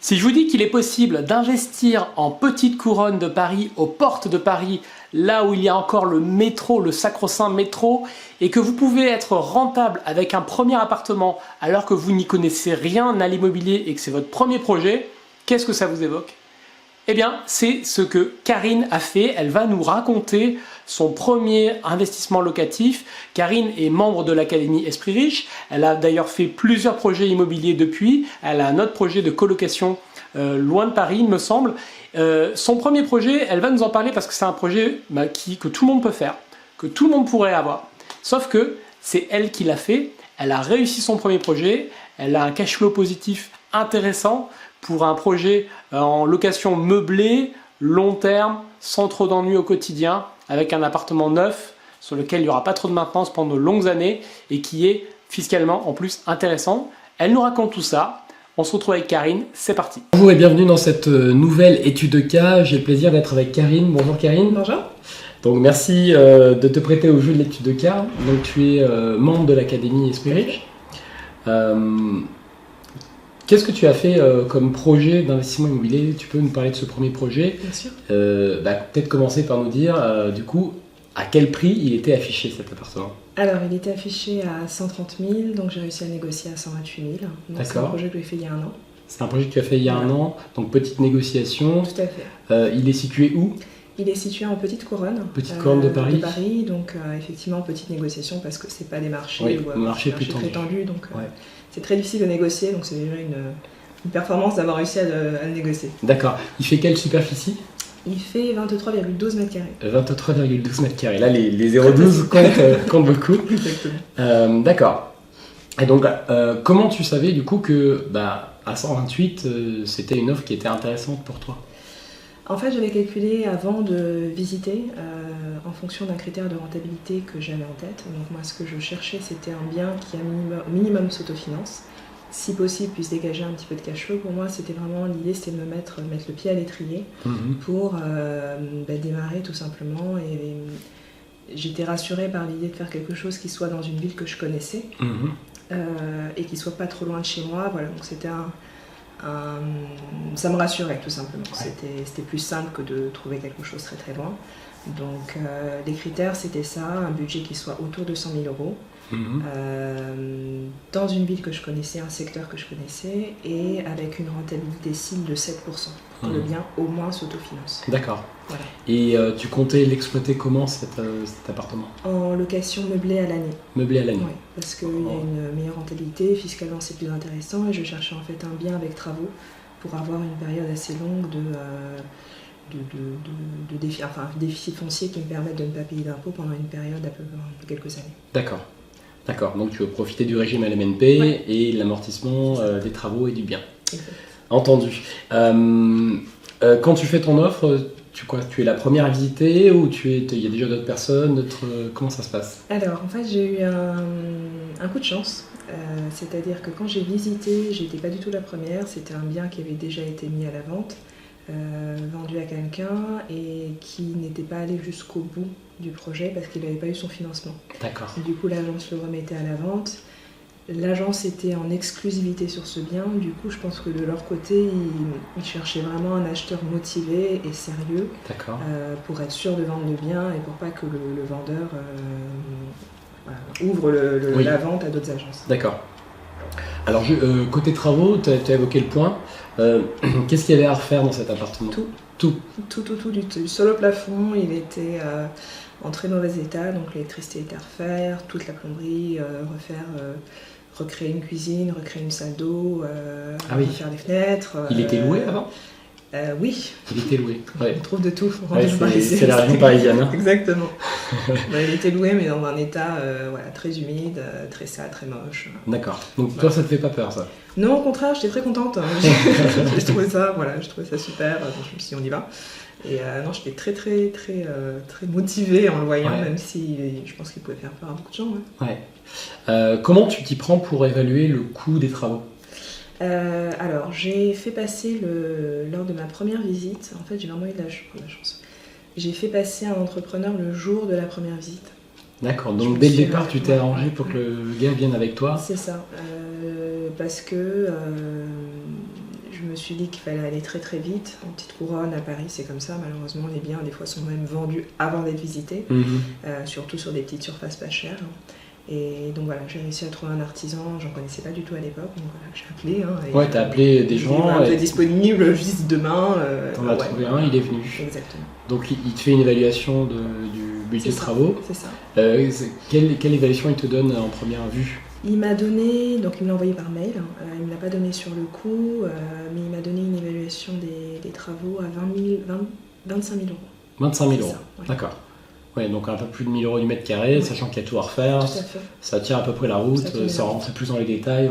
Si je vous dis qu'il est possible d'investir en petite couronne de Paris, aux portes de Paris, là où il y a encore le métro, le sacro-saint métro, et que vous pouvez être rentable avec un premier appartement alors que vous n'y connaissez rien à l'immobilier et que c'est votre premier projet, qu'est-ce que ça vous évoque? Eh bien, c'est ce que Karine a fait. Elle va nous raconter son premier investissement locatif. Karine est membre de l'Académie Esprit Riche. Elle a d'ailleurs fait plusieurs projets immobiliers depuis. Elle a un autre projet de colocation loin de Paris, il me semble. Son premier projet, elle va nous en parler parce que c'est un projet que tout le monde peut faire, que tout le monde pourrait avoir. Sauf que c'est elle qui l'a fait. Elle a réussi son premier projet. Elle a un cash flow positif intéressant pour un projet en location meublée, long terme, sans trop d'ennuis au quotidien, avec un appartement neuf sur lequel il n'y aura pas trop de maintenance pendant de longues années et qui est fiscalement en plus intéressant. Elle nous raconte tout ça. On se retrouve avec Karine, c'est parti. Bonjour et bienvenue dans cette nouvelle étude de cas. J'ai le plaisir d'être avec Karine. Bonjour Karine. Bonjour. Donc merci de te prêter au jeu de l'étude de cas. Donc tu es membre de l'Académie Esprit Riche. Qu'est-ce que tu as fait comme projet d'investissement immobilier? Tu peux nous parler de ce premier projet? Bien sûr. Peut-être commencer par nous dire, du coup, à quel prix il était affiché cet appartement? Alors, il était affiché à 130 000, donc j'ai réussi à négocier à 128 000. Donc c'est un projet que j'ai fait il y a un an. C'est un projet que tu as fait il y a un an, donc petite négociation. Tout à fait. Il est situé où? Il est situé en Petite Couronne. Petite Couronne de Paris. Donc effectivement, petite négociation parce que c'est pas des marchés, marché plus très tendu. Donc c'est très difficile de négocier, donc c'est déjà une performance d'avoir réussi à le négocier. D'accord. Il fait quelle superficie? Il fait 23,12 mètres carrés. 23,12 mètres carrés. Là, les 0,12 comptent beaucoup. Exactement. D'accord. Et donc, comment tu savais du coup que à 128, c'était une offre qui était intéressante pour toi? En fait, j'avais calculé avant de visiter en fonction d'un critère de rentabilité que j'avais en tête. Donc moi, ce que je cherchais, c'était un bien qui au minimum s'autofinance, si possible puisse dégager un petit peu de cash flow. Pour moi, c'était vraiment l'idée, c'était de mettre le pied à l'étrier pour démarrer tout simplement. Et j'étais rassurée par l'idée de faire quelque chose qui soit dans une ville que je connaissais et qui soit pas trop loin de chez moi. Voilà, donc c'était ça me rassurait tout simplement. C'était plus simple que de trouver quelque chose très très loin. Donc les critères c'était ça, un budget qui soit autour de 100 000 euros, dans une ville que je connaissais, un secteur que je connaissais et avec une rentabilité cible de 7% pour que le bien au moins s'autofinance. D'accord. Voilà. Et tu comptais l'exploiter comment cet appartement? En location meublée à l'année. Meublé à l'année. Oui, parce qu'il y a une meilleure rentabilité, fiscalement c'est plus intéressant et je cherchais en fait un bien avec travaux pour avoir une période assez longue de déficit foncier qui me permette de ne pas payer d'impôts pendant une période de quelques années. D'accord. D'accord, donc tu veux profiter du régime LMNP et l'amortissement des travaux et du bien. Exactement. Entendu. Quand tu fais ton offre, tu es la première à visiter ou il y a déjà d'autres personnes, comment ça se passe? Alors en fait j'ai eu un coup de chance, c'est-à-dire que quand j'ai visité, j'étais pas du tout la première, c'était un bien qui avait déjà été mis à la vente, vendu à quelqu'un et qui n'était pas allé jusqu'au bout du projet parce qu'il n'avait pas eu son financement. D'accord. Du coup l'agence le remettait à la vente. L'agence était en exclusivité sur ce bien, du coup je pense que de leur côté ils cherchaient vraiment un acheteur motivé et sérieux pour être sûr de vendre le bien et pour pas que le vendeur ouvre la vente à d'autres agences. D'accord. Alors côté travaux, tu as évoqué le point, qu'est-ce qu'il y avait à refaire dans cet appartement? Tout. Du sol au plafond, il était en très mauvais état, donc l'électricité était à refaire, toute la plomberie, recréer une cuisine, recréer une salle d'eau, refaire les fenêtres. Il était loué avant? Oui. Il était loué. Ouais. On trouve de tout. C'est la région parisienne. Hein. Exactement. Il était loué, mais dans un état très humide, très sale, très moche. D'accord. Donc toi, ça te fait pas peur, ça? Non, au contraire, j'étais très contente. J'ai trouvé ça super. Donc je me suis dit, on y va. Et non, j'étais très motivée en le voyant, même si je pense qu'il pouvait faire peur à beaucoup de gens. Ouais. Comment tu t'y prends pour évaluer le coût des travaux? Alors, j'ai fait passer lors de ma première visite, en fait j'ai vraiment eu de la chance. J'ai fait passer un entrepreneur le jour de la première visite. D'accord, donc dès le départ tu t'es arrangé pour que le gars vienne avec toi? C'est ça, parce que je je me suis dit qu'il fallait aller très très vite. En petite couronne, à Paris, c'est comme ça. Malheureusement, les biens, des fois, sont même vendus avant d'être visités, surtout sur des petites surfaces pas chères. Et donc voilà, j'ai réussi à trouver un artisan, j'en connaissais pas du tout à l'époque, donc voilà, j'ai appelé. Ouais, t'as appelé des gens. Il est disponible juste demain. T'en as trouvé un, il est venu. Exactement. Donc il te fait une évaluation du budget de travaux. C'est ça. Quelle évaluation il te donne en première vue? Il m'a donné, donc il me l'a envoyé par mail, il me l'a pas donné sur le coup, mais il m'a donné une évaluation des travaux à 25 000 euros. 25 000 euros, ouais. D'accord. Ouais, donc un peu plus de 1 000 euros du mètre carré, sachant qu'il y a tout à refaire. Tout à fait. Ça tient à peu près la route, sans rentrer plus dans les détails.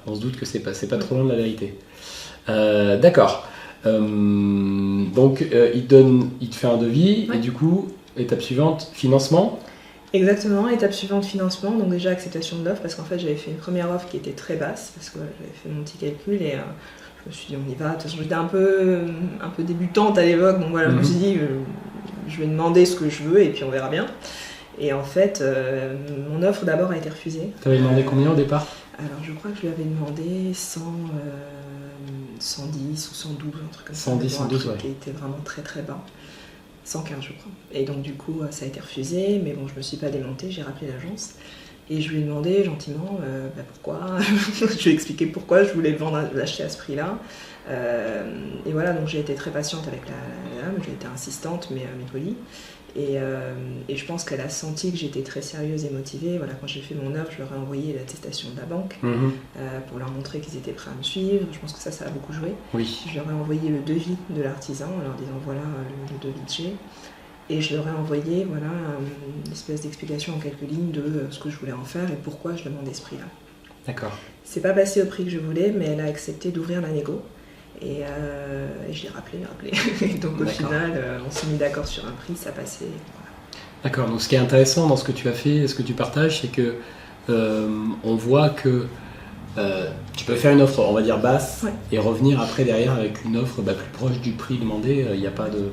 On se doute que c'est pas trop loin de la vérité. D'accord. Donc il te fait un devis, et du coup, étape suivante, financement. Exactement, étape suivante, financement. Donc déjà acceptation de l'offre, parce qu'en fait j'avais fait une première offre qui était très basse, parce que j'avais fait mon petit calcul et je me suis dit on y va. De toute façon j'étais un peu débutante à l'époque, donc voilà, je me suis dit je vais demander ce que je veux et puis on verra bien. Et en fait, mon offre d'abord a été refusée. Tu avais demandé combien au départ? Alors je crois que je lui avais demandé 110 ou 112, un truc comme ça. 110, 112, ouais. Qui était vraiment très très bas. 115 je crois. Et donc du coup ça a été refusé, mais bon je me suis pas démontée, j'ai rappelé l'agence et je lui ai demandé gentiment pourquoi, je lui ai expliqué pourquoi je voulais l'acheter à ce prix-là. Et voilà, donc j'ai été très patiente avec la dame, j'ai été insistante mais polie. Et je pense qu'elle a senti que j'étais très sérieuse et motivée. Voilà, quand j'ai fait mon offre, je leur ai envoyé l'attestation de la banque pour leur montrer qu'ils étaient prêts à me suivre. Je pense que ça a beaucoup joué. Oui. Je leur ai envoyé le devis de l'artisan en leur disant voilà le devis que j'ai. Et je leur ai envoyé voilà, une espèce d'explication en quelques lignes de ce que je voulais en faire et pourquoi je demandais ce prix-là. D'accord. C'est pas passé au prix que je voulais, mais elle a accepté d'ouvrir la négo. Et je l'ai rappelé. Et donc au final, on s'est mis d'accord sur un prix, ça passait. Voilà. D'accord, donc ce qui est intéressant dans ce que tu as fait, ce que tu partages, c'est que on voit que tu peux faire une offre, on va dire basse, et revenir après derrière avec une offre plus proche du prix demandé. Il n'y a pas de...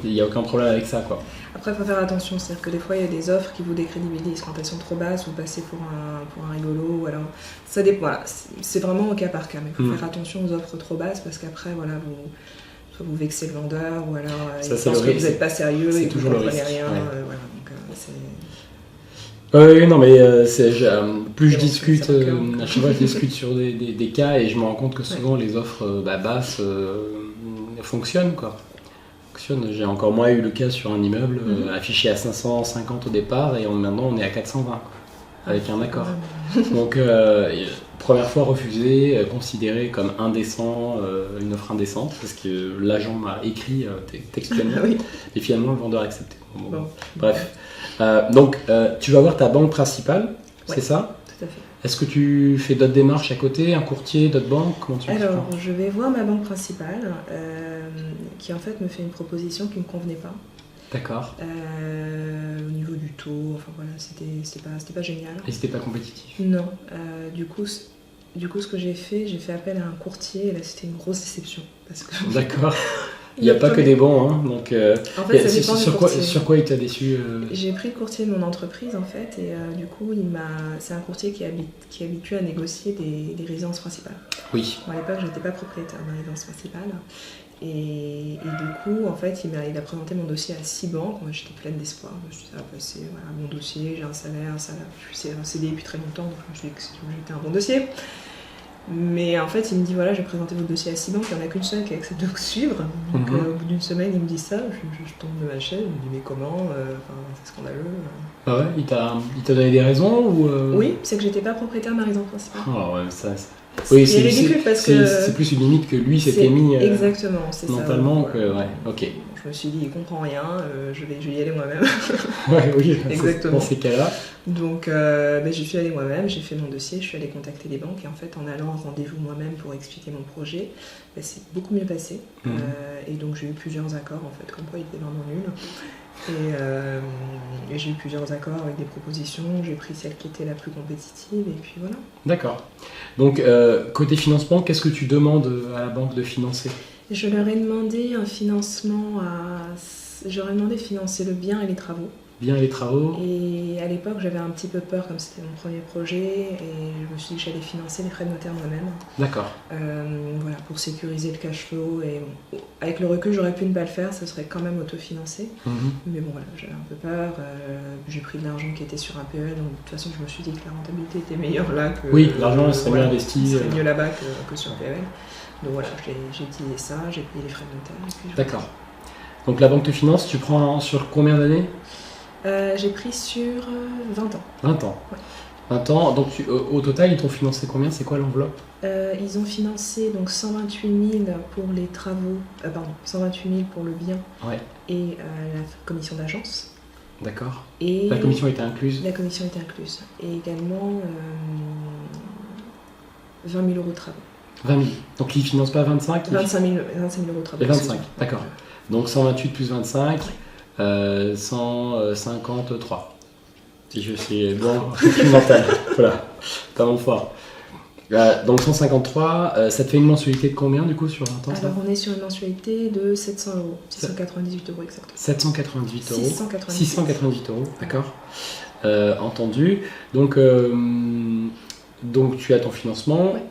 il n'y a aucun problème avec ça, quoi. Après, il faut faire attention, c'est-à-dire que des fois, il y a des offres qui vous décrédibilisent quand elles sont trop basses, vous passez pour un rigolo, ou alors... Ça dépend, voilà, c'est vraiment au cas par cas, mais il faut faire attention aux offres trop basses, parce qu'après, voilà, soit vous vexez le vendeur, ou alors il pense que vous n'êtes pas sérieux et que vous ne comprenez rien. Ouais. Voilà, donc c'est... Oui, non, mais plus je discute, à chaque fois je discute sur des cas, et je me rends compte que souvent les offres basses fonctionnent, quoi. J'ai encore moins eu le cas sur un immeuble affiché à 550 au départ et maintenant on est à 420 avec un accord. Donc première fois refusé, considéré comme indécent, une offre indécente parce que l'agent m'a écrit textuellement et finalement le vendeur a accepté. Bon. Bref, donc tu vas voir ta banque principale, c'est ça? Tout à fait. Est-ce que tu fais d'autres démarches à côté, un courtier, d'autres banques? Comment tu fais? Alors, je vais voir ma banque principale, qui en fait me fait une proposition qui ne me convenait pas. D'accord. Au niveau du taux, enfin voilà, c'était pas génial. Et c'était pas compétitif? Non. Du coup, ce que j'ai fait appel à un courtier, et là c'était une grosse déception. Parce que D'accord. Il n'y a pas que des bons, hein, donc en fait, ça dépend sur quoi il t'a déçu J'ai pris le courtier de mon entreprise en fait, et du coup, c'est un courtier qui est habitué à négocier des résidences principales. Oui. Bon, à l'époque, je n'étais pas propriétaire de ma résidence principale, et du coup, en fait, il a présenté mon dossier à 6 banques. Moi, j'étais pleine d'espoir. Je me suis dit, ça va passer, voilà, mon dossier, j'ai un salaire, je suis CDI depuis très longtemps, donc je me suis dit que j'étais un bon dossier. Mais en fait, il me dit voilà, j'ai présenté votre dossier à 6 banques, il n'y en a qu'une seule qui accepte de suivre. Donc au bout d'une semaine, il me dit ça, je tombe de ma chaise, il me dit mais comment, c'est scandaleux. Ah ouais, il t'a donné des raisons ou Oui, c'est que j'étais pas propriétaire de ma résidence principale. Oh ouais, ça. Oui, c'est ridicule parce que c'est plus une limite que lui s'était mis exactement, c'est mentalement ça, que ouais, ok. Je me suis dit il comprend rien, je vais y aller moi-même. Ouais, oui, exactement. Dans ces cas-là. Donc j'y suis allée moi-même, j'ai fait mon dossier, je suis allée contacter les banques et en fait en allant en rendez-vous moi-même pour expliquer mon projet, c'est beaucoup mieux passé. Et donc j'ai eu plusieurs accords en fait, comme quoi il était vraiment nul. Et j'ai eu plusieurs accords avec des propositions, j'ai pris celle qui était la plus compétitive et puis voilà. D'accord. Donc côté financement, qu'est-ce que tu demandes à la banque de financer? Je leur ai demandé un financement J'aurais demandé de financer le bien et les travaux. bien les travaux. Et à l'époque, j'avais un petit peu peur, comme c'était mon premier projet, et je me suis dit que j'allais financer les frais de notaire moi-même. D'accord. Voilà, pour sécuriser le cash flow. Et bon, avec le recul, j'aurais pu ne pas le faire, ça serait quand même autofinancé. Mais bon, voilà, j'avais un peu peur. J'ai pris de l'argent qui était sur un PEL, donc de toute façon, je me suis dit que la rentabilité était meilleure là que. Oui, l'argent serait mieux investi. Il serait mieux là-bas que sur un PEL. Donc voilà, j'ai utilisé ça, j'ai payé les frais de notaire. D'accord. Donc la banque te finance, tu prends sur combien d'années? J'ai pris sur 20 ans. 20 ans. Ouais. 20 ans, donc au total, ils t'ont financé combien? C'est quoi l'enveloppe? Ils ont financé donc 128 000 pour les travaux, 128 000 pour le bien et la commission d'agence. D'accord. Et la commission était incluse? La commission était incluse. Et également 20 000 euros de travaux. 20 000. Donc ils ne financent pas 25? 25 000 euros de travaux. Et 25, d'accord. Donc 128 plus 25, 153. Si je suis bon, calcul mental. Voilà, pas mon fort. Donc 153, ça te fait une mensualité de combien du coup sur 20 ans? Alors on est sur une mensualité de 700 euros, 698 euros exactement. 798 euros. 698 euros, d'accord. Entendu. Donc tu as ton financement. Ouais.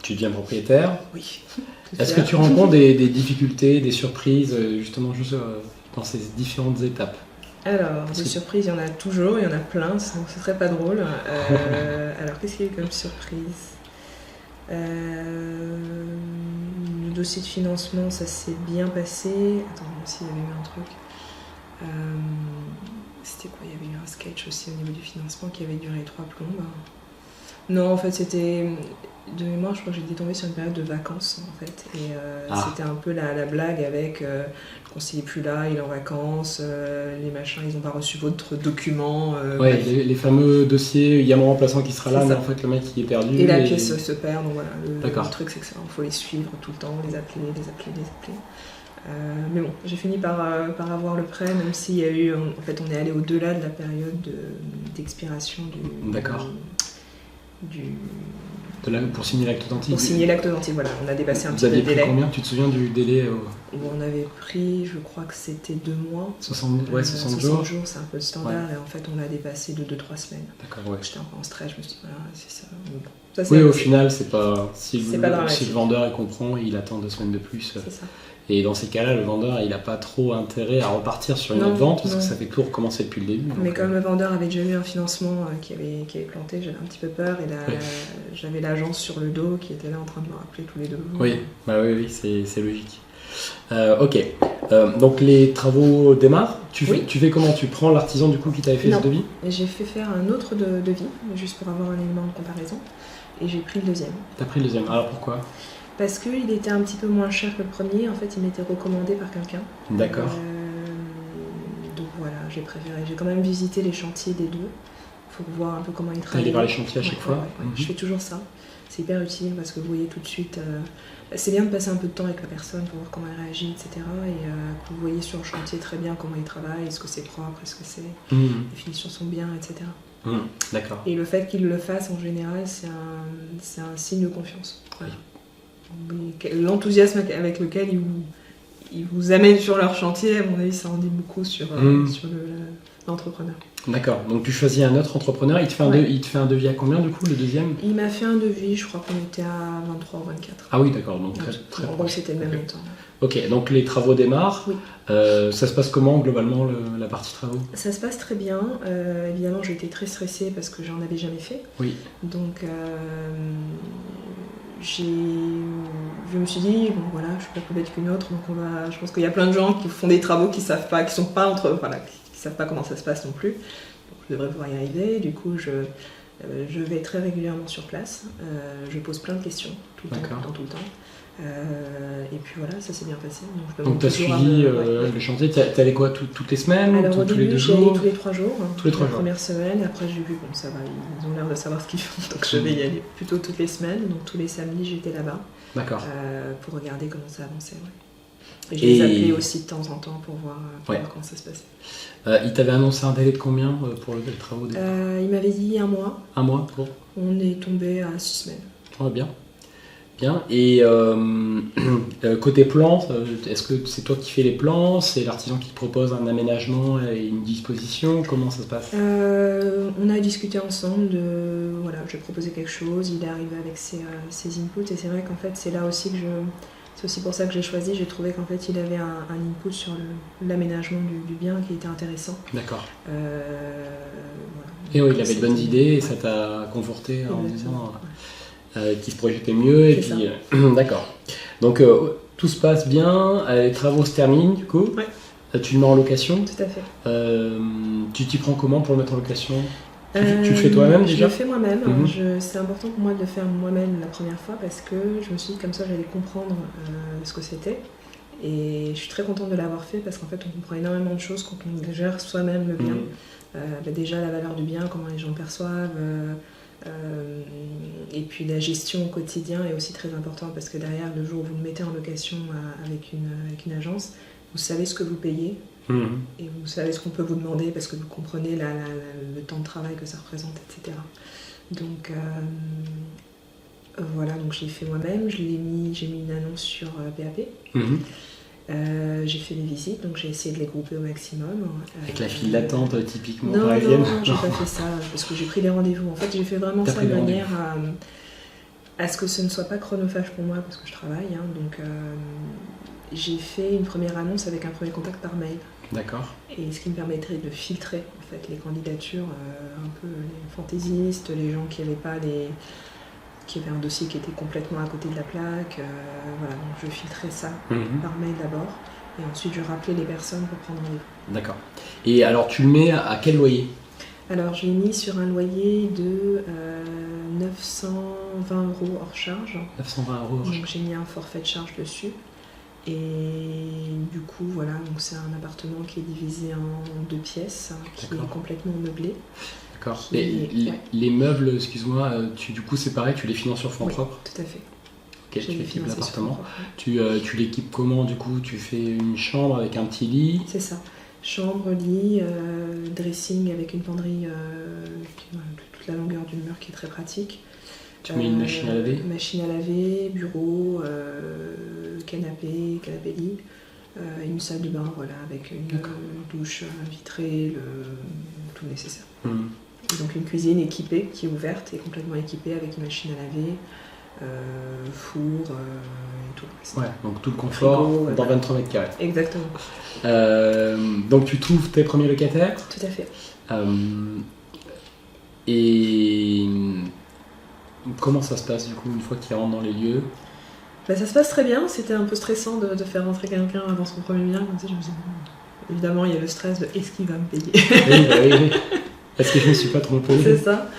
Tu deviens propriétaire. Oui. Est-ce que tu rencontres des difficultés, des surprises, justement, juste dans ces différentes étapes? Alors, des surprises, il y en a toujours, il y en a plein, ce serait pas drôle. Alors, qu'est-ce qu'il y a eu comme surprise? Le dossier de financement, ça s'est bien passé. Attends, s'il y avait eu un truc. C'était quoi? Il y avait eu un sketch aussi au niveau du financement qui avait duré 3 plombes. Non, en fait, c'était... De mémoire, je crois que j'étais tombée sur une période de vacances, en fait. Et c'était un peu la blague avec le conseiller plus là, il est en vacances, les machins, ils n'ont pas reçu votre document. Les fameux dossiers, il y a mon remplaçant qui sera là, mais en fait, le mec, il est perdu. Et la pièce se perd, donc voilà. Le truc, c'est que il faut les suivre tout le temps, les appeler. Mais bon, j'ai fini par avoir le prêt, même s'il y a eu... En fait, on est allé au-delà de la période d'expiration du... D'accord. Pour signer l'acte d'authentique. Pour signer l'acte d'authentique, voilà, on a dépassé un petit peu le délai. Vous aviez pris combien? Tu te souviens du délai On avait pris, je crois que c'était 2 mois. 60 jours. 60 jours, c'est un peu le standard, et en fait on l'a dépassé de 2-3 semaines. D'accord, ouais. J'étais un peu en stress, je me suis dit, voilà, c'est ça. Oui, au final, c'est pas... Si pas le vendeur il comprend, il attend 2 semaines de plus. C'est ça. Et dans ces cas-là, le vendeur, il n'a pas trop intérêt à repartir sur une autre vente, parce que ça fait tout recommencer depuis le début. Mais comme le vendeur avait déjà eu un financement qui avait planté, j'avais un petit peu peur, et j'avais l'agence sur le dos qui était là en train de me rappeler tous les 2 jours. Oui, c'est logique. Ok, donc les travaux démarrent. Tu fais comment? Tu prends l'artisan du coup qui t'avait fait ce devis? J'ai fait faire un autre devis, juste pour avoir un élément de comparaison, et j'ai pris le deuxième. T'as pris le deuxième, alors pourquoi? Parce qu'il était un petit peu moins cher que le premier, en fait il m'était recommandé par quelqu'un. D'accord. Donc voilà, j'ai préféré. J'ai quand même visité les chantiers des deux, pour voir un peu comment ils travaillent. T'allais voir les chantiers à chaque fois? Je fais toujours ça, c'est hyper utile parce que vous voyez tout de suite... c'est bien de passer un peu de temps avec la personne pour voir comment elle réagit, etc. Et vous voyez sur le chantier très bien comment il travaille, est-ce que c'est propre, est-ce que les finitions sont bien, etc. D'accord. Et le fait qu'il le fasse en général, c'est un signe de confiance. Voilà. L'enthousiasme avec lequel ils vous amènent sur leur chantier, à mon avis, ça en dit beaucoup sur l'entrepreneur. D'accord, donc tu choisis un autre entrepreneur, il te fait un devis à combien du coup, le deuxième? Il m'a fait un devis, je crois qu'on était à 23 ou 24. Ah oui, d'accord, donc très en gros, c'était le même montant. Ok, donc les travaux démarrent. Oui. Ça se passe comment globalement la partie travaux? Ça se passe très bien. Évidemment, j'ai été très stressée parce que j'en avais jamais fait. Oui. Donc, je me suis dit, bon voilà, je suis pas plus bête qu'une autre, donc je pense qu'il y a plein de gens qui font des travaux qui savent pas, qui savent pas comment ça se passe non plus. Donc, je devrais pouvoir y arriver. Du coup, je vais très régulièrement sur place. Je pose plein de questions tout le temps. Et puis voilà, ça s'est bien passé. Donc tu as suivi le chantier, tu allais quoi toutes les semaines? Alors au tous début, les 2 j'y allais jours? tous les 3 jours. Tous les 3 jours. La première semaine, après j'ai vu, bon ça va, ils ont l'air de savoir ce qu'ils font, donc je vais y aller plutôt toutes les semaines. Donc tous les samedis, j'étais là-bas. D'accord. Pour regarder comment ça avançait. Et je les appelais aussi de temps en temps pour voir comment ça se passait. Il t'avait annoncé un délai de combien pour les travaux? Il m'avait dit 1 mois. 1 mois pour? On est tombé à 6 semaines. Oh, bien. Bien. Et côté plans, est-ce que c'est toi qui fais les plans? C'est l'artisan qui te propose un aménagement et une disposition? Comment ça se passe? On a discuté ensemble de... Voilà, j'ai proposé quelque chose, il est arrivé avec ses inputs, et c'est vrai qu'en fait, c'est là aussi que c'est aussi pour ça que j'ai choisi. J'ai trouvé qu'en fait, il avait un input sur l'aménagement du bien qui était intéressant. D'accord. Voilà. Et oui, il avait de bonnes idées et ça t'a conforté en disant qu'il se projetait mieux. Et puis, d'accord. Donc, tout se passe bien, les travaux se terminent du coup. Ouais. Tu le mets en location. Tout à fait. Tu t'y prends comment pour le mettre en location? Tu le fais toi-même déjà? Je le fais moi-même. C'est important pour moi de le faire moi-même la première fois parce que je me suis dit comme ça j'allais comprendre ce que c'était. Et je suis très contente de l'avoir fait parce qu'en fait on comprend énormément de choses quand on gère soi-même le bien. Déjà la valeur du bien, comment les gens le perçoivent. Et puis la gestion au quotidien est aussi très importante parce que derrière, le jour où vous le mettez en location avec une agence, vous savez ce que vous payez et vous savez ce qu'on peut vous demander parce que vous comprenez le temps de travail que ça représente, etc. Donc voilà, donc je l'ai fait moi-même, j'ai mis une annonce sur PAP. J'ai fait des visites, donc j'ai essayé de les grouper au maximum. Avec la file d'attente typiquement non, parisienne? Non, j'ai pas fait ça, parce que j'ai pris des rendez-vous. En fait, j'ai fait vraiment ça de manière à ce que ce ne soit pas chronophage pour moi, parce que je travaille. Donc j'ai fait une première annonce avec un premier contact par mail. D'accord. Et ce qui me permettrait de filtrer en fait, les candidatures, un peu les fantaisistes, les gens qui avaient un dossier qui était complètement à côté de la plaque. Voilà, donc je filtrais ça par mail d'abord. Et ensuite, je rappelais les personnes pour prendre rendez-vous. D'accord. Et alors, tu le mets à quel loyer? Alors, je l'ai mis sur un loyer de 920 € hors charge. 920 € hors charge. Donc, j'ai mis un forfait de charge dessus. Et du coup, voilà, donc c'est un appartement qui est divisé en 2 pièces, qui est complètement meublé. D'accord. Les meubles, excuse-moi, du coup c'est pareil, tu les finances sur fonds propres? Tout à fait. Ok, tu équipes l'appartement. Tu l'équipes comment du coup? Tu fais une chambre avec un petit lit? C'est ça. Chambre, lit, dressing avec une penderie toute la longueur du mur qui est très pratique. Tu mets une machine à laver? Machine à laver, bureau, canapé lit, une salle de bain, voilà, avec une douche vitrée, tout nécessaire. Et donc une cuisine équipée qui est ouverte et complètement équipée avec une machine à laver, four et tout. Ouais, donc tout le confort dans 23 mètres carrés. Exactement. Donc tu trouves tes premiers locataires? Tout à fait. Et comment ça se passe du coup une fois qu'ils rentrent dans les lieux? Ça se passe très bien, c'était un peu stressant de faire rentrer quelqu'un dans son premier bien, comme ça je me suis dit, évidemment il y a le stress de est-ce qu'il va me payer? Oui. Est-ce que je ne me suis pas trompée? C'est ça.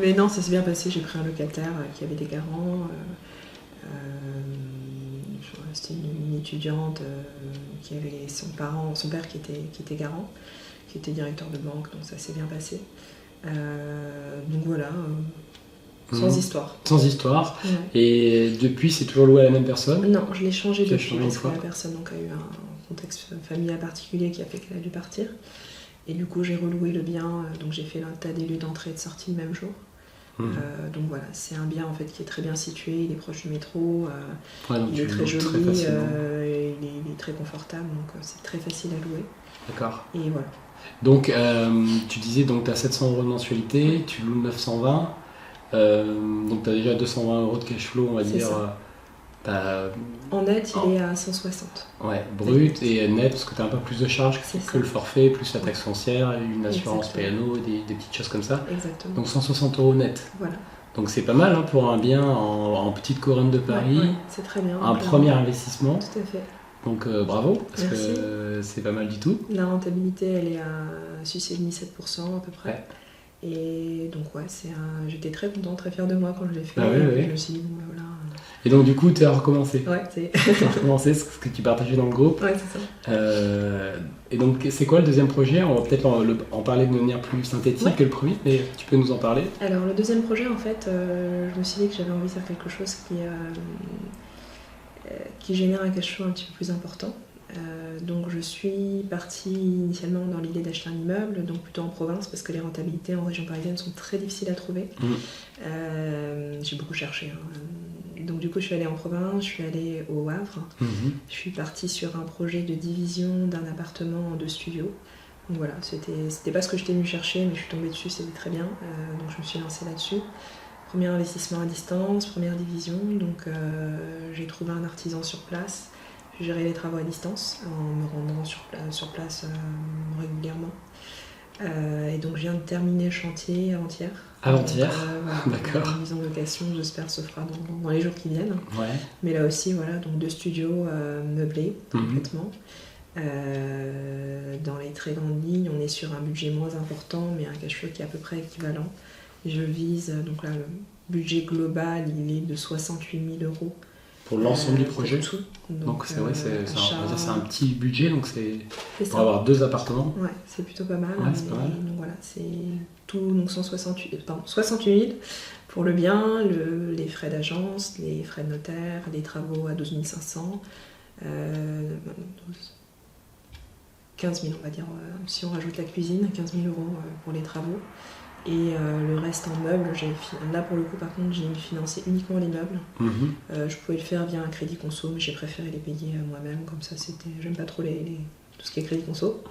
Mais non, ça s'est bien passé, j'ai pris un locataire qui avait des garants. C'était une étudiante qui avait son père qui était garant, qui était directeur de banque, donc ça s'est bien passé. Donc voilà, sans histoire. Sans histoire. Ouais. Et depuis, c'est toujours loué à la même personne? Non, je l'ai changé depuis parce que la personne donc, a eu un contexte familial particulier qui a fait qu'elle a dû partir. Et du coup, j'ai reloué le bien, donc j'ai fait un tas d'élus d'entrée et de sortie le même jour. Donc voilà, c'est un bien en fait qui est très bien situé, il est proche du métro, il est très joli, il est très confortable, donc c'est très facile à louer. D'accord. Et voilà. Donc tu disais donc tu as 700 € de mensualité, tu loues 920, donc tu as déjà 220 € de cash flow, on va dire. En net, il est à 160. Ouais, brut et net, parce que tu as un peu plus de charges que le forfait, plus la taxe foncière, une assurance PNO, des petites choses comme ça. Exactement. Donc 160 € net. Voilà. Donc c'est pas mal pour un bien en petite couronne de Paris. Ouais, c'est très bien. Un premier investissement. Tout à fait. Donc bravo, parce Merci. que c'est pas mal du tout. La rentabilité, elle est à 6,5-7% à peu près. Ouais. Et donc ouais, j'étais très contente, très fière de moi quand je l'ai fait. Je me suis dit, bon, voilà. Et donc du coup, tu as recommencé. Ouais, c'est. Tu as recommencé ce que tu partageais dans le groupe. Ouais, c'est ça. Et donc, c'est quoi le deuxième projet? On va peut-être en parler de manière plus synthétique que le premier, mais tu peux nous en parler? Alors, le deuxième projet, en fait, je me suis dit que j'avais envie de faire quelque chose qui génère un cash flow un petit peu plus important. Donc je suis partie initialement dans l'idée d'acheter un immeuble, donc plutôt en province, parce que les rentabilités en région parisienne sont très difficiles à trouver. J'ai beaucoup cherché, Et donc du coup je suis allée en province, je suis allée au Havre. Je suis partie sur un projet de division d'un appartement en 2 studios. Donc voilà, c'était pas ce que j'étais venue chercher, mais je suis tombée dessus, c'était très bien. Donc je me suis lancée là-dessus. Premier investissement à distance, première division. Donc j'ai trouvé un artisan sur place. J'ai géré les travaux à distance en me rendant sur place régulièrement. Et donc je viens de terminer le chantier avant-hier. Avant-hier, voilà, d'accord. la mise en location, j'espère, se fera dans les jours qui viennent. Ouais. Mais là aussi, voilà, donc 2 studios meublés complètement. Dans les très grandes lignes, on est sur un budget moins important, mais un cash flow qui est à peu près équivalent. Je vise, donc là, le budget global, il est de 68 000 euros. Pour l'ensemble du projet. Tout. Donc c'est vrai, c'est un petit budget, donc c'est pour ça. avoir 2 appartements. Ouais, c'est plutôt pas mal. Ouais, c'est pas mal. Donc voilà, c'est tout, donc 68 000 pour le bien, les frais d'agence, les frais de notaire, les travaux à 12 500, 15 000 on va dire, si on rajoute la cuisine, 15 000 euros pour les travaux. Et le reste en meubles, là pour le coup par contre j'ai financé uniquement les meubles. Je pouvais le faire via un crédit conso, mais j'ai préféré les payer moi-même, comme ça j'aime pas trop tout ce qui est crédit conso.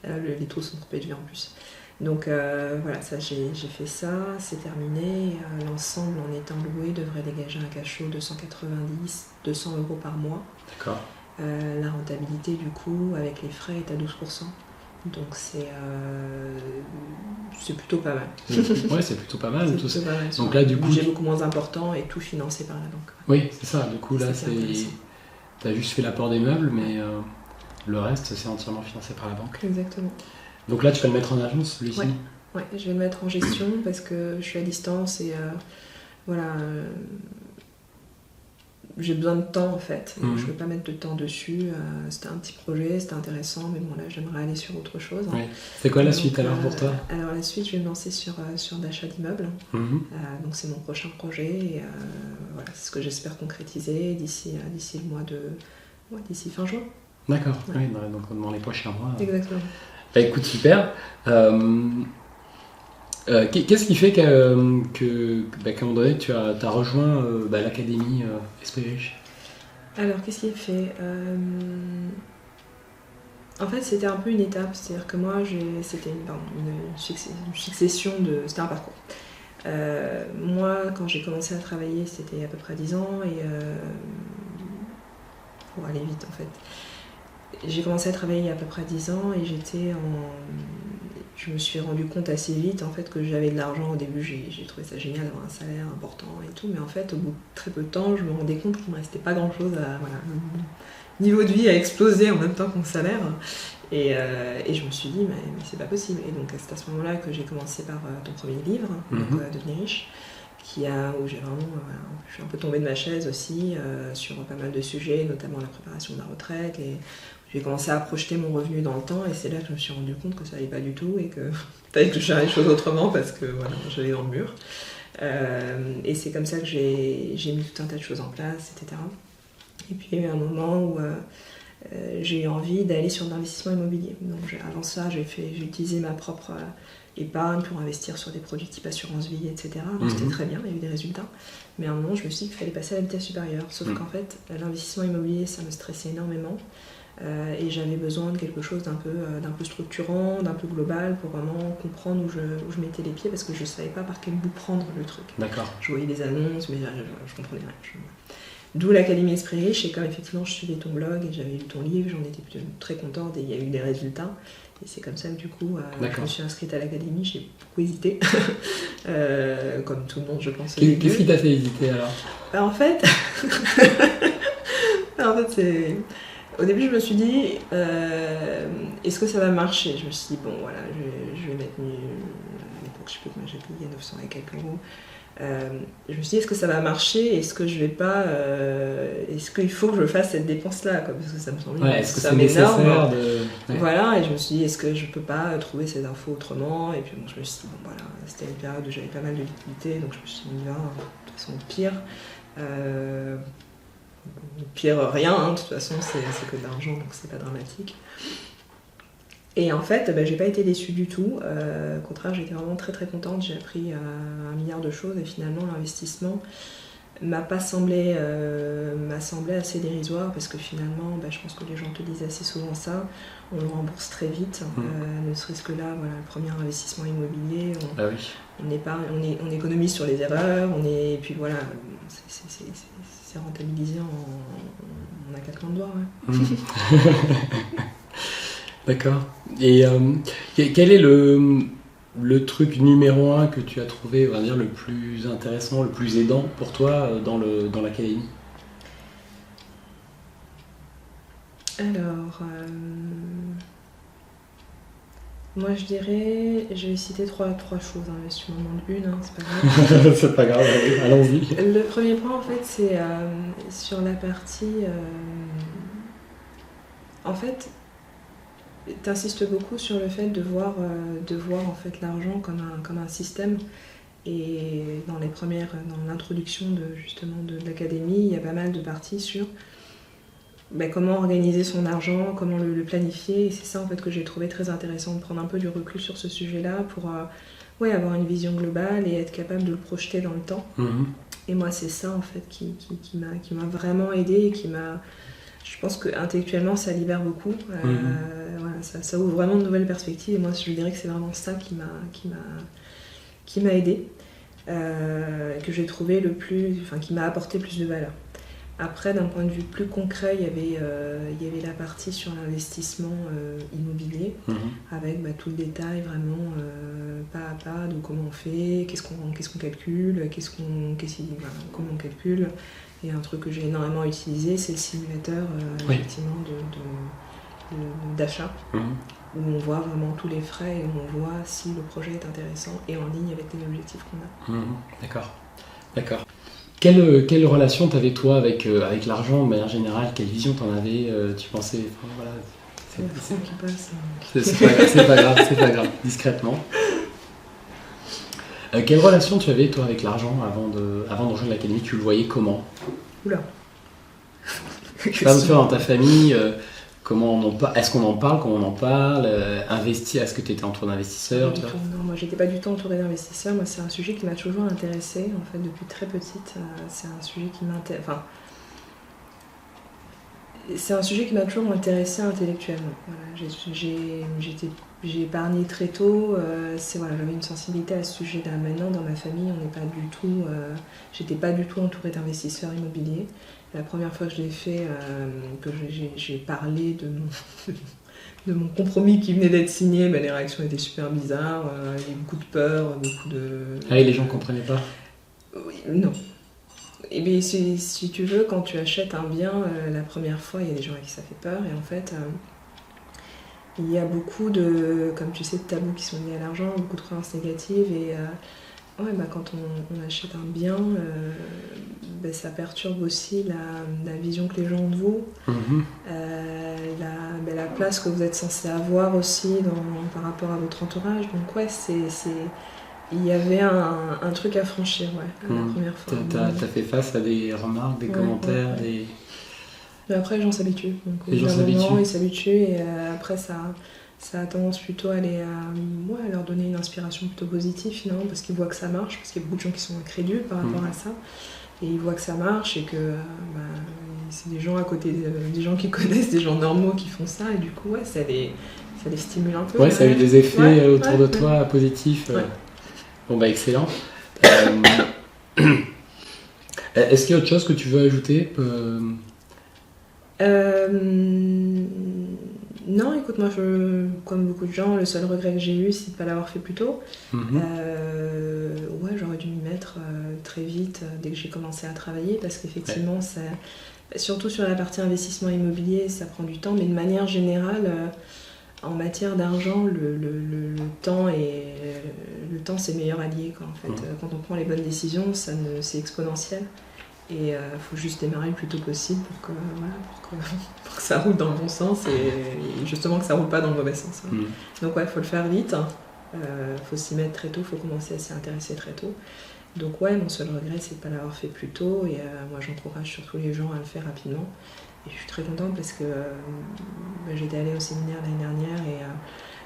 Les taux sont trop élevés en plus. Donc voilà, ça j'ai fait ça, c'est terminé. L'ensemble en étant loué devrait dégager un cash flow de 190-200 euros par mois. D'accord. La rentabilité du coup avec les frais est à 12%. Donc c'est plutôt pas mal. Ouais, c'est plutôt pas mal. Plutôt pas mal. Donc là, du coup, budget beaucoup moins important et tout financé par la banque. Oui, c'est ça. Du coup, là, t'as juste fait l'apport des meubles, mais le reste, c'est entièrement financé par la banque. Exactement. Donc là, tu vas le mettre en agence, celui-ci. Ouais, je vais le mettre en gestion parce que je suis à distance et voilà. J'ai besoin de temps en fait, donc je ne veux pas mettre de temps dessus. C'était un petit projet, c'était intéressant, mais bon là j'aimerais aller sur autre chose. Oui. C'est quoi la suite alors pour toi? Alors la suite, je vais me lancer sur l'achat d'immeubles. Donc c'est mon prochain projet et voilà, c'est ce que j'espère concrétiser d'ici le mois de... Ouais, d'ici fin juin. D'accord, ouais. Oui, donc dans les prochains mois. Exactement. Bah écoute, super. Qu'est-ce qui fait qu'à un moment donné, tu as rejoint l'académie Esprit Riche? Alors, qu'est-ce qui est fait En fait, c'était un peu une étape. C'est-à-dire que moi, c'était une succession de... C'était un parcours. Moi, quand j'ai commencé à travailler, c'était à peu près 10 ans. Et pour aller vite, en fait. J'ai commencé à travailler il y a à peu près 10 ans et je me suis rendu compte assez vite en fait que j'avais de l'argent. Au début, j'ai trouvé ça génial d'avoir un salaire important et tout, mais en fait, au bout de très peu de temps, je me rendais compte qu'il ne me restait pas grand-chose. Le niveau de vie a explosé en même temps que mon salaire. Et je me suis dit, mais c'est pas possible. Et donc, c'est à ce moment-là que j'ai commencé par ton premier livre, Devenir riche, où j'ai vraiment, je suis un peu tombée de ma chaise aussi sur pas mal de sujets, notamment la préparation de la retraite. J'ai commencé à projeter mon revenu dans le temps et c'est là que je me suis rendu compte que ça allait pas du tout et que fallait que je gère les choses autrement parce que voilà, j'allais dans le mur. Et c'est comme ça que j'ai mis tout un tas de choses en place, etc. Et puis il y a eu un moment où j'ai eu envie d'aller sur l'investissement immobilier. Donc avant ça, j'ai utilisé ma propre épargne pour investir sur des produits type assurance vie, etc. Donc c'était très bien, il y a eu des résultats. Mais à un moment, je me suis dit qu'il fallait passer à la vitesse supérieure. Sauf qu'en fait, l'investissement immobilier, ça me stressait énormément. Et j'avais besoin de quelque chose d'un peu structurant, d'un peu global pour vraiment comprendre où je mettais les pieds parce que je ne savais pas par quel bout prendre le truc. D'accord. Je voyais des annonces, mais je comprenais rien. D'où l'Académie Esprit Riche, et comme effectivement je suivais ton blog et j'avais lu ton livre, j'en étais très contente et il y a eu des résultats. Et c'est comme ça que du coup, je me suis inscrite à l'Académie, j'ai beaucoup hésité, comme tout le monde je pense. Qu'est-ce qui t'a fait hésiter alors? En fait, c'est... Au début, je me suis dit, est-ce que ça va marcher? Je me suis dit, bon, voilà, je vais mettre... À l'époque, je sais plus combien j'ai payé, 900 et quelques euros. Je me suis dit, est-ce que ça va marcher? Est-ce que je vais pas... est-ce qu'il faut que je fasse cette dépense-là, quoi? Parce que ça me semble est-ce que c'est nécessaire de... Voilà, et je me suis dit, est-ce que je peux pas trouver ces infos autrement? Et puis bon, je me suis dit, bon, voilà, c'était une période où j'avais pas mal de liquidités, donc je me suis dit, de toute façon, pire. Pire rien, hein, de toute façon c'est que de l'argent donc c'est pas dramatique. Et en fait j'ai pas été déçue du tout, au contraire j'étais vraiment très très contente, j'ai appris 1 milliard de choses et finalement l'investissement m'a semblé assez dérisoire parce que finalement, je pense que les gens te disent assez souvent ça, on le rembourse très vite, ne serait-ce que là, voilà, le premier investissement immobilier, on économise sur les erreurs, et puis voilà, c'est rentabilisé on a 4 mains de doigts. D'accord. Et quel est le truc numéro 1 que tu as trouvé, on va dire, le plus intéressant, le plus aidant pour toi dans l'académie? Alors, moi je vais citer trois choses, si tu m'en demandes une, c'est pas grave. C'est pas grave, allons-y. Le premier point en fait c'est sur la partie... en fait, t'insistes beaucoup sur le fait de voir en fait l'argent comme un système. Et dans l'introduction de l'académie, il y a pas mal de parties sur comment organiser son argent, comment le planifier. Et c'est ça en fait que j'ai trouvé très intéressant, de prendre un peu du recul sur ce sujet-là pour avoir une vision globale et être capable de le projeter dans le temps. Et moi c'est ça en fait qui m'a vraiment aidée et je pense qu'intellectuellement ça libère beaucoup. Voilà, ça ouvre vraiment de nouvelles perspectives et moi je dirais que c'est vraiment ça qui m'a aidée, que j'ai trouvé qui m'a apporté plus de valeur. Après, d'un point de vue plus concret, il y avait la partie sur l'investissement immobilier, avec tout le détail vraiment pas à pas de comment on fait, qu'est-ce qu'on calcule, comment on calcule. Et un truc que j'ai énormément utilisé, c'est le simulateur effectivement d'achat, où on voit vraiment tous les frais et où on voit si le projet est intéressant et en ligne avec les objectifs qu'on a. D'accord. Quelle relation t'avais toi avec l'argent de manière générale? Quelle vision t'en avais? Tu pensais... voilà, c'est pas grave, discrètement. Quelle relation tu avais toi avec l'argent avant de rejoindre l'académie? Tu le voyais comment? Oula. Dans ta famille, est-ce qu'on en parle? Comment on en parle? Investir, est-ce que tu étais entouré d'investisseurs? Non, moi j'étais pas du tout entourée d'investisseurs. Moi c'est un sujet qui m'a toujours intéressée en fait depuis très petite. C'est un sujet qui m'intéresse. Enfin, c'est un sujet qui m'a toujours intéressée intellectuellement. Voilà, j'ai épargné très tôt. J'avais une sensibilité à ce sujet-là. Maintenant dans ma famille, on n'est pas du tout. J'étais pas du tout entourée d'investisseurs immobiliers. La première fois que je l'ai fait, que j'ai parlé de mon compromis qui venait d'être signé, les réactions étaient super bizarres, il y a eu beaucoup de peur, beaucoup de... Ah, et les gens ne comprenaient pas? Oui, non. Et bien, si tu veux, quand tu achètes un bien, la première fois, il y a des gens à qui ça fait peur, et en fait, il y a beaucoup de, comme tu sais, de tabous qui sont liés à l'argent, beaucoup de croyances négatives, et quand on achète un bien, ça perturbe aussi la vision que les gens ont de vous, la place que vous êtes censé avoir aussi par rapport à votre entourage. Donc il y avait un truc à franchir la première fois. T'as fait face à des remarques, des commentaires, des... Mais après les gens s'habituent. Donc les gens s'habituent. Ils s'habituent et après ça a tendance plutôt à leur donner une inspiration plutôt positive finalement, parce qu'ils voient que ça marche, parce qu'il y a beaucoup de gens qui sont incrédules par rapport à ça, et ils voient que ça marche et que c'est des gens à côté, des gens qui connaissent, des gens normaux qui font ça, et du coup ça les stimule un peu. Ouais, ça a eu des effets autour de toi positifs. Bon excellent. Est-ce qu'il y a autre chose que tu veux ajouter? Non, écoute, moi, comme beaucoup de gens, le seul regret que j'ai eu, c'est de ne pas l'avoir fait plus tôt. J'aurais dû m'y mettre très vite dès que j'ai commencé à travailler, parce qu'effectivement, surtout sur la partie investissement immobilier, ça prend du temps, mais de manière générale, en matière d'argent, le temps c'est le meilleur allié, quoi, en fait. Quand on prend les bonnes décisions, c'est exponentiel. Et il faut juste démarrer le plus tôt possible pour que ça roule dans le bon sens et justement que ça roule pas dans le mauvais sens. Donc il faut le faire vite, faut s'y mettre très tôt, faut commencer à s'y intéresser très tôt. Donc mon seul regret c'est de ne pas l'avoir fait plus tôt, et moi j'encourage surtout les gens à le faire rapidement. Et je suis très contente parce que j'étais allée au séminaire l'année dernière et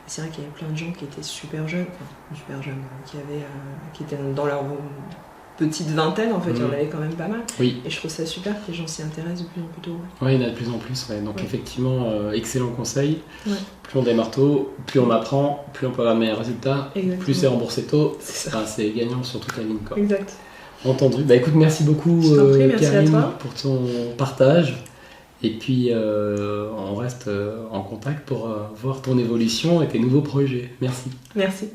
c'est vrai qu'il y avait plein de gens qui étaient super jeunes, qui étaient dans leur petite vingtaine, en fait, il y en avait quand même pas mal. Oui. Et je trouve ça super que les gens s'y intéressent de plus en plus tôt. Oui, il y en a de plus en plus. Ouais. Donc effectivement, excellent conseil. Ouais. Plus on démarre tôt, plus on apprend, plus on peut avoir de meilleurs résultats, plus c'est remboursé tôt. C'est gagnant sur toute la ligne, quoi. Exact. Entendu. Bah écoute, merci beaucoup merci Karine à toi. pour ton partage. Et puis on reste en contact pour voir ton évolution et tes nouveaux projets. Merci. Merci.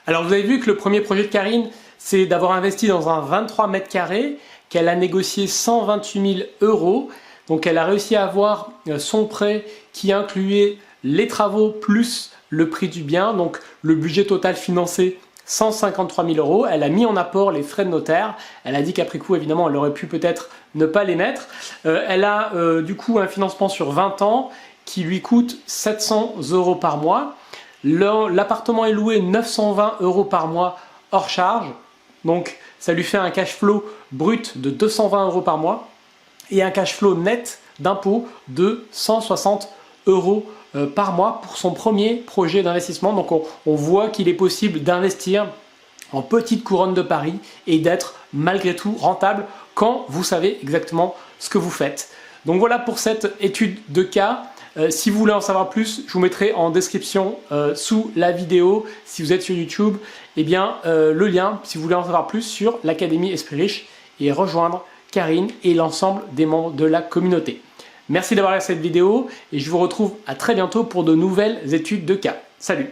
Alors vous avez vu que le premier projet de Karine, c'est d'avoir investi dans un 23 mètres carrés, qu'elle a négocié 128 000 €. Donc elle a réussi à avoir son prêt qui incluait les travaux plus le prix du bien. Donc le budget total financé, 153 000 €. Elle a mis en apport les frais de notaire. Elle a dit qu'après coup, évidemment, elle aurait pu peut-être ne pas les mettre. Elle a du coup un financement sur 20 ans qui lui coûte 700 € par mois. L'appartement est loué 920 € par mois hors charge. Donc ça lui fait un cash flow brut de 220 € par mois et un cash flow net d'impôt de 160 € par mois pour son premier projet d'investissement. Donc on voit qu'il est possible d'investir en petite couronne de Paris et d'être malgré tout rentable quand vous savez exactement ce que vous faites. Donc voilà pour cette étude de cas. Si vous voulez en savoir plus, je vous mettrai en description sous la vidéo, si vous êtes sur YouTube, eh bien, le lien si vous voulez en savoir plus sur l'Académie Esprit Riche et rejoindre Karine et l'ensemble des membres de la communauté. Merci d'avoir regardé cette vidéo et je vous retrouve à très bientôt pour de nouvelles études de cas. Salut!